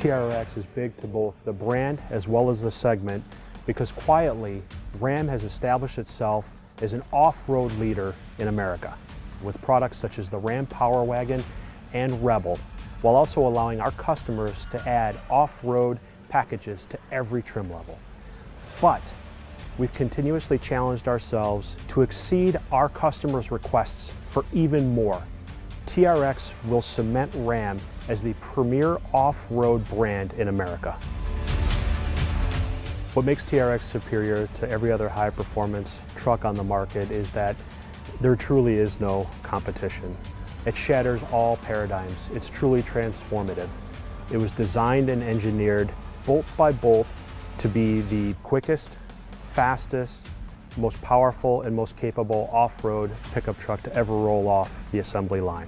TRX is big to both the brand as well as the segment because quietly, Ram has established itself as an off-road leader in America with products such as the Ram Power Wagon and Rebel, while also allowing our customers to add off-road packages to every trim level. But we've continuously challenged ourselves to exceed our customers' requests for even more. TRX will cement Ram as the premier off-road brand in America. What makes TRX superior to every other high-performance truck on the market is that there truly is no competition. It shatters all paradigms. It's truly transformative. It was designed and engineered bolt by bolt to be the quickest, fastest, most powerful, and most capable off-road pickup truck to ever roll off the assembly line.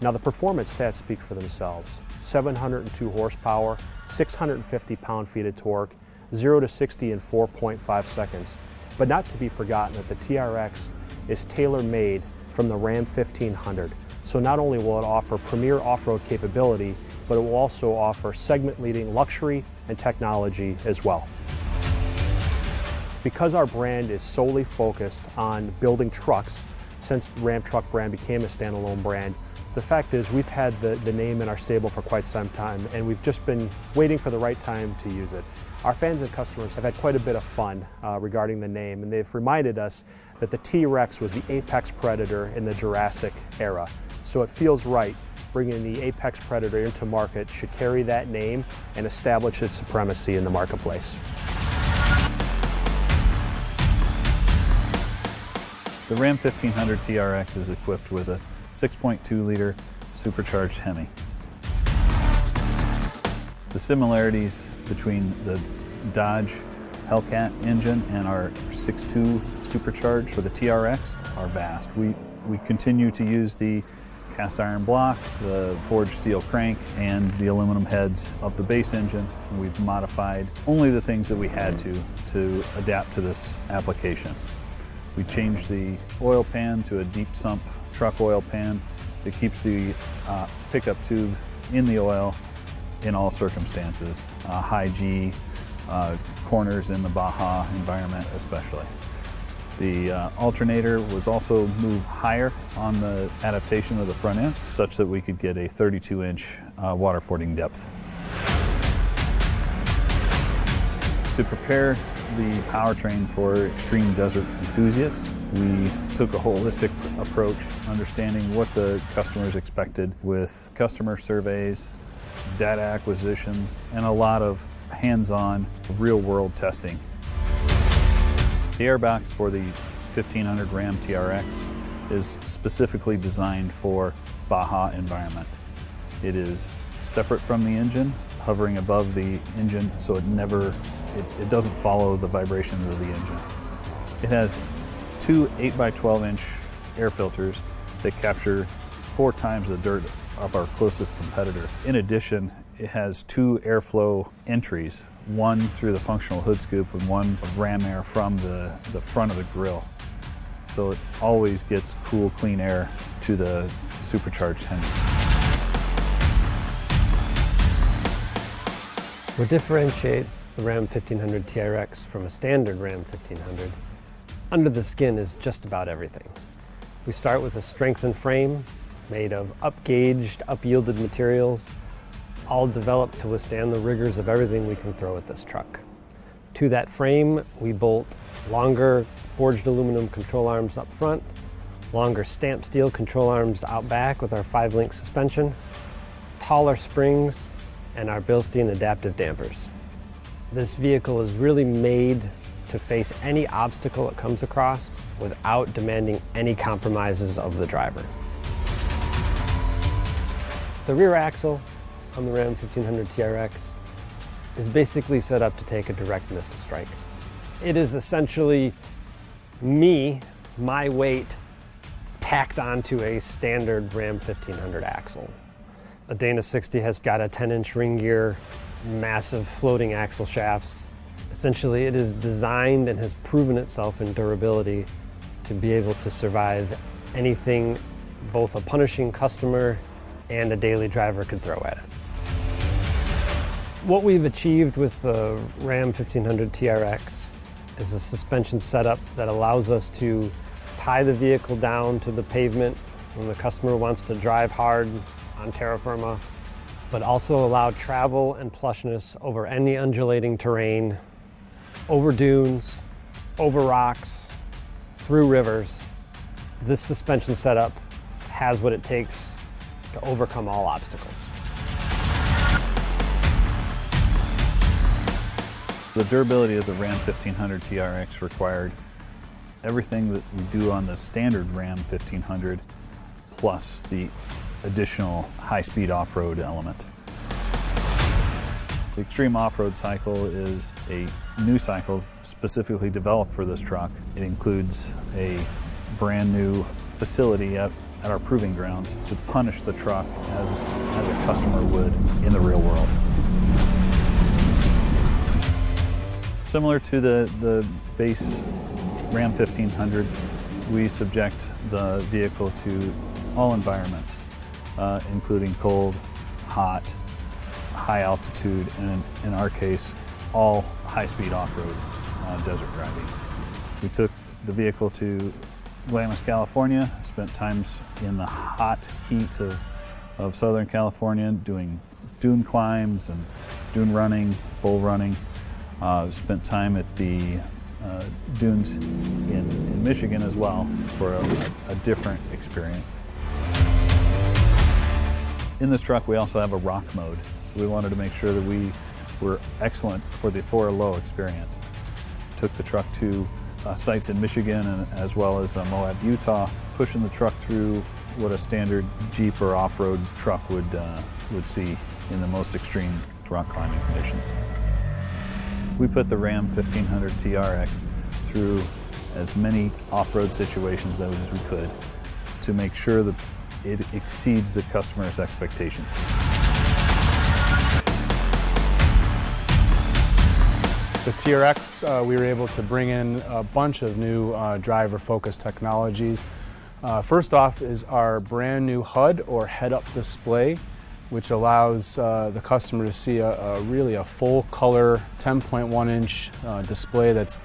Now the performance stats speak for themselves. 702 horsepower, 650 pound-feet of torque, 0 to 60 in 4.5 seconds. But not to be forgotten that the TRX is tailor-made from the Ram 1500. So not only will it offer premier off-road capability, but it will also offer segment-leading luxury and technology as well. Because our brand is solely focused on building trucks since the Ram truck brand became a standalone brand, the fact is we've had the name in our stable for quite some time and we've just been waiting for the right time to use it. Our fans and customers have had quite a bit of fun regarding the name, and they've reminded us that the T-Rex was the apex predator in the Jurassic era. So it feels right. Bringing the apex predator into market should carry that name and establish its supremacy in the marketplace. The Ram 1500 TRX is equipped with a 6.2-liter supercharged HEMI. The similarities between the Dodge Hellcat engine and our 6.2 supercharged for the TRX are vast. We continue to use the cast iron block, the forged steel crank, and the aluminum heads of the base engine. We've modified only the things that we had to adapt to this application. We changed the oil pan to a deep sump truck oil pan that keeps the pickup tube in the oil in all circumstances, high G, corners in the Baja environment especially. The alternator was also moved higher on the adaptation of the front end such that we could get a 32-inch water fording depth. To prepare the powertrain for extreme desert enthusiasts, we took a holistic approach, understanding what the customers expected with customer surveys, data acquisitions, and a lot of hands-on, real-world testing. The airbox for the 1500 Ram TRX is specifically designed for Baja environment. It is separate from the engine, hovering above the engine, so it doesn't follow the vibrations of the engine. It has two 8x12-inch air filters that capture 4 times the dirt of our closest competitor. In addition, it has 2 airflow entries, one through the functional hood scoop and one of ram air from the front of the grille. So it always gets cool, clean air to the supercharged HEMI. What differentiates the Ram 1500 TRX from a standard Ram 1500, under the skin, is just about everything. We start with a strengthened frame made of up-gauged, up-yielded materials, all developed to withstand the rigors of everything we can throw at this truck. To that frame, we bolt longer forged aluminum control arms up front, longer stamped steel control arms out back with our 5-link suspension, taller springs, and our Bilstein adaptive dampers. This vehicle is really made to face any obstacle it comes across without demanding any compromises of the driver. The rear axle on the Ram 1500 TRX is basically set up to take a direct missile strike. It is essentially my weight, tacked onto a standard Ram 1500 axle. The Dana 60 has got a 10-inch ring gear, massive floating axle shafts. Essentially, it is designed and has proven itself in durability to be able to survive anything both a punishing customer and a daily driver could throw at it. What we've achieved with the Ram 1500 TRX is a suspension setup that allows us to tie the vehicle down to the pavement when the customer wants to drive hard on terra firma, but also allow travel and plushness over any undulating terrain, over dunes, over rocks, through rivers. This suspension setup has what it takes to overcome all obstacles. The durability of the Ram 1500 TRX required everything that we do on the standard Ram 1500 plus the additional high-speed off-road element. The Extreme Off-Road cycle is a new cycle specifically developed for this truck. It includes a brand new facility at our proving grounds to punish the truck as a customer would in the real world. Similar to the base Ram 1500, we subject the vehicle to all environments, including cold, hot, high altitude, and in our case, all high-speed off-road desert driving. We took the vehicle to Glamis, California, spent times in the hot heat of Southern California doing dune climbs and dune running, bull running. Spent time at the dunes in Michigan as well for a different experience. In this truck we also have a rock mode, so we wanted to make sure that we were excellent for the 4 low experience. Took the truck to sites in Michigan and as well as Moab, Utah, pushing the truck through what a standard Jeep or off-road truck would see in the most extreme rock climbing conditions. We put the Ram 1500 TRX through as many off-road situations as we could to make sure that it exceeds the customer's expectations. The TRX, we were able to bring in a bunch of new driver-focused technologies. First off is our brand new HUD, or head-up display, which allows the customer to see really a full-color 10.1-inch display that's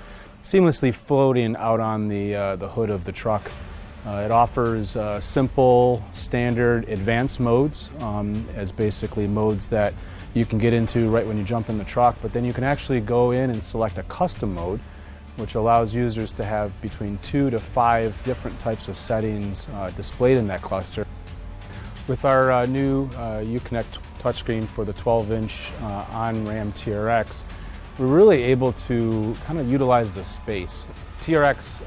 seamlessly floating out on the hood of the truck. It offers simple, standard, advanced modes as basically modes that you can get into right when you jump in the truck, but then you can actually go in and select a custom mode, which allows users to have between 2 to 5 different types of settings displayed in that cluster. With our new Uconnect touchscreen for the 12-inch on Ram TRX, we're really able to kind of utilize the space. TRX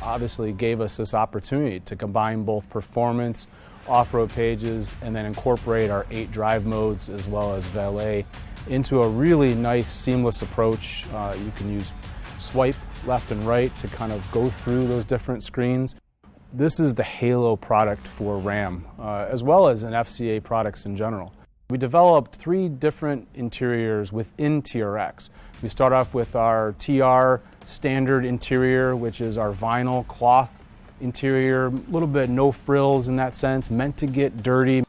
obviously gave us this opportunity to combine both performance, off-road pages, and then incorporate our 8 drive modes as well as valet into a really nice seamless approach. You can use swipe left and right to kind of go through those different screens. This is the halo product for Ram, as well as in FCA products in general. We developed 3 different interiors within TRX. We start off with our TR standard interior, which is our vinyl cloth interior, a little bit no frills in that sense, meant to get dirty.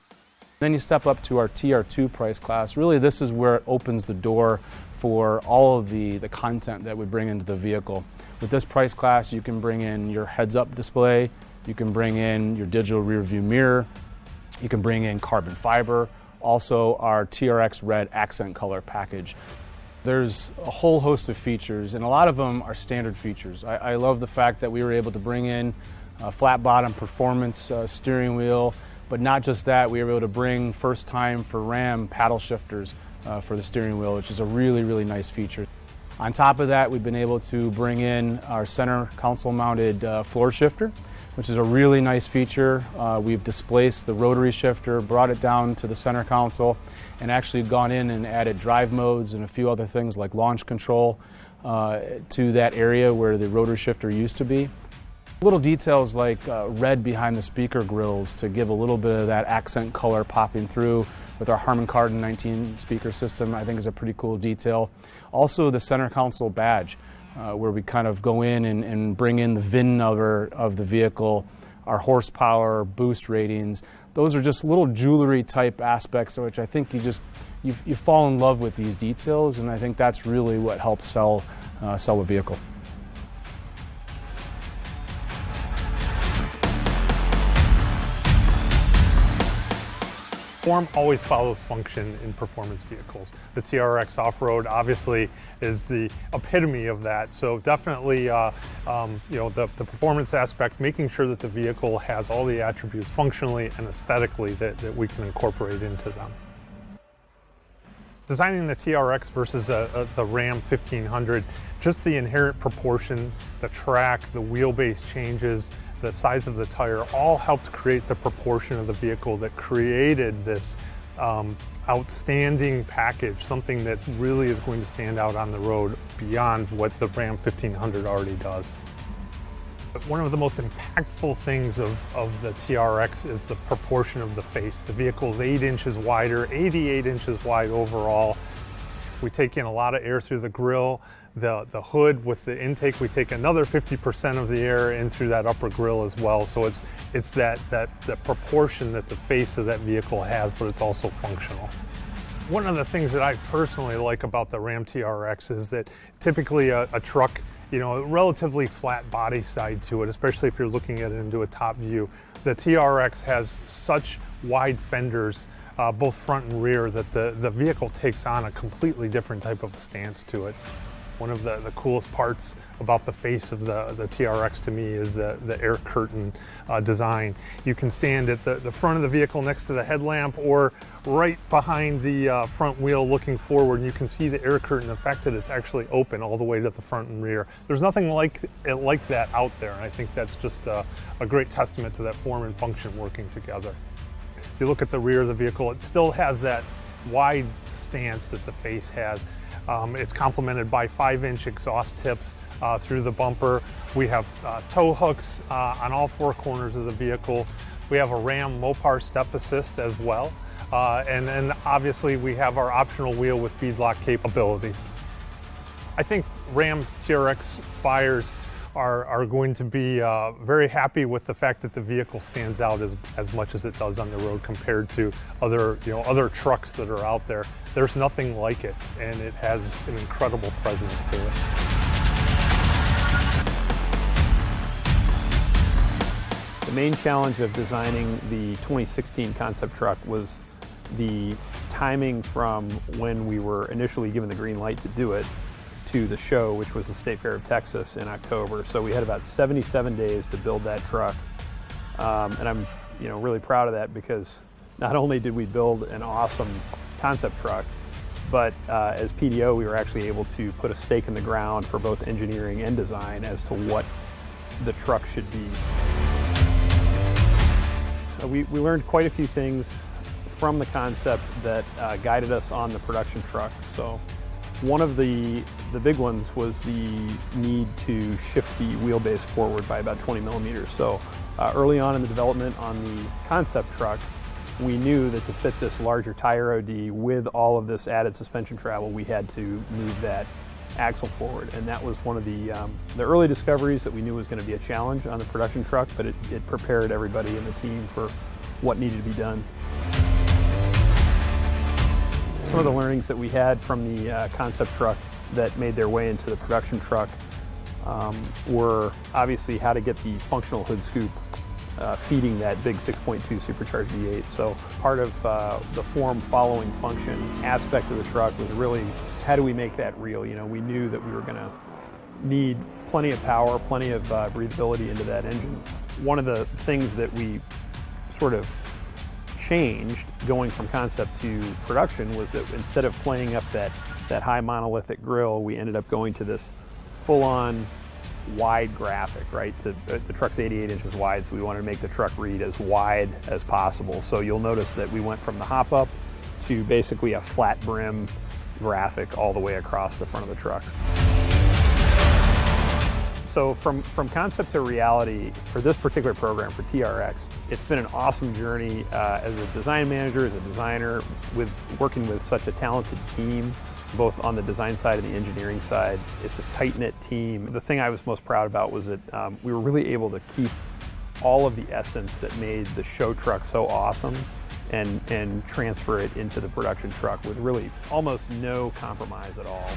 Then you step up to our TR2 price class. Really, this is where it opens the door for all of the content that we bring into the vehicle. With this price class, you can bring in your heads-up display, you can bring in your digital rear view mirror, you can bring in carbon fiber, also our TRX red accent color package. There's a whole host of features, and a lot of them are standard features. I love the fact that we were able to bring in a flat bottom performance steering wheel, but not just that, we were able to bring first time for Ram paddle shifters for the steering wheel, which is a really, really nice feature. On top of that, we've been able to bring in our center console mounted floor shifter, which is a really nice feature. We've displaced the rotary shifter, brought it down to the center console, and actually gone in and added drive modes and a few other things like launch control to that area where the rotary shifter used to be. Little details like red behind the speaker grills to give a little bit of that accent color popping through with our Harman Kardon 19 speaker system, I think is a pretty cool detail. Also the center console badge, where we kind of go in and bring in the VIN number of the vehicle, our horsepower, boost ratings. Those are just little jewelry type aspects which I think you just you fall in love with these details, and I think that's really what helps sell a vehicle. Form always follows function in performance vehicles. The TRX off-road obviously is the epitome of that. So definitely, the performance aspect, making sure that the vehicle has all the attributes functionally and aesthetically that we can incorporate into them. Designing the TRX versus the Ram 1500, just the inherent proportion, the track, the wheelbase changes, the size of the tire, all helped create the proportion of the vehicle that created this outstanding package, something that really is going to stand out on the road beyond what the Ram 1500 already does. But one of the most impactful things of the TRX is the proportion of the face. The vehicle's 8 inches wider, 88 inches wide overall. We take in a lot of air through the grille. The hood with the intake, we take another 50% of the air in through that upper grille as well. So it's that proportion that the face of that vehicle has, but it's also functional. One of the things that I personally like about the Ram TRX is that typically a truck, a relatively flat body side to it, especially if you're looking at it into a top view. The TRX has such wide fenders, both front and rear, that the vehicle takes on a completely different type of stance to it. One of the coolest parts about the face of the TRX to me is the air curtain design. You can stand at the front of the vehicle next to the headlamp or right behind the front wheel looking forward, and you can see the air curtain, the fact that it's actually open all the way to the front and rear. There's nothing like that out there, and I think that's just a great testament to that form and function working together. If you look at the rear of the vehicle, it still has that wide stance that the face has. It's complemented by 5-inch exhaust tips through the bumper. We have tow hooks on all 4 corners of the vehicle. We have a Ram Mopar step assist as well. And then obviously we have our optional wheel with beadlock capabilities. I think Ram TRX buyers are going to be very happy with the fact that the vehicle stands out as much as it does on the road compared to other trucks that are out there. There's nothing like it, and it has an incredible presence to it. The main challenge of designing the 2016 concept truck was the timing from when we were initially given the green light to do it to the show, which was the State Fair of Texas in October. So we had about 77 days to build that truck. And I'm really proud of that, because not only did we build an awesome concept truck, but as PDO we were actually able to put a stake in the ground for both engineering and design as to what the truck should be. So we learned quite a few things from the concept that guided us on the production truck. So one of the big ones was the need to shift the wheelbase forward by about 20 millimeters. So early on in the development on the concept truck, we knew that to fit this larger tire OD with all of this added suspension travel, we had to move that axle forward. And that was one of the early discoveries that we knew was going to be a challenge on the production truck, but it prepared everybody in the team for what needed to be done. Some of the learnings that we had from the concept truck that made their way into the production truck were obviously how to get the functional hood scoop feeding that big 6.2 supercharged V8. So part of the form following function aspect of the truck was really how do we make that real? We knew that we were going to need plenty of power, plenty of breathability into that engine. One of the things that we sort of changed going from concept to production was that instead of playing up that high monolithic grille, we ended up going to this full-on wide graphic, right? The truck's 88 inches wide, so we wanted to make the truck read as wide as possible. So you'll notice that we went from the hop-up to basically a flat brim graphic all the way across the front of the trucks. So from concept to reality for this particular program, for TRX, it's been an awesome journey as a design manager, as a designer, with working with such a talented team, both on the design side and the engineering side. It's a tight-knit team. The thing I was most proud about was that we were really able to keep all of the essence that made the show truck so awesome and transfer it into the production truck with really almost no compromise at all.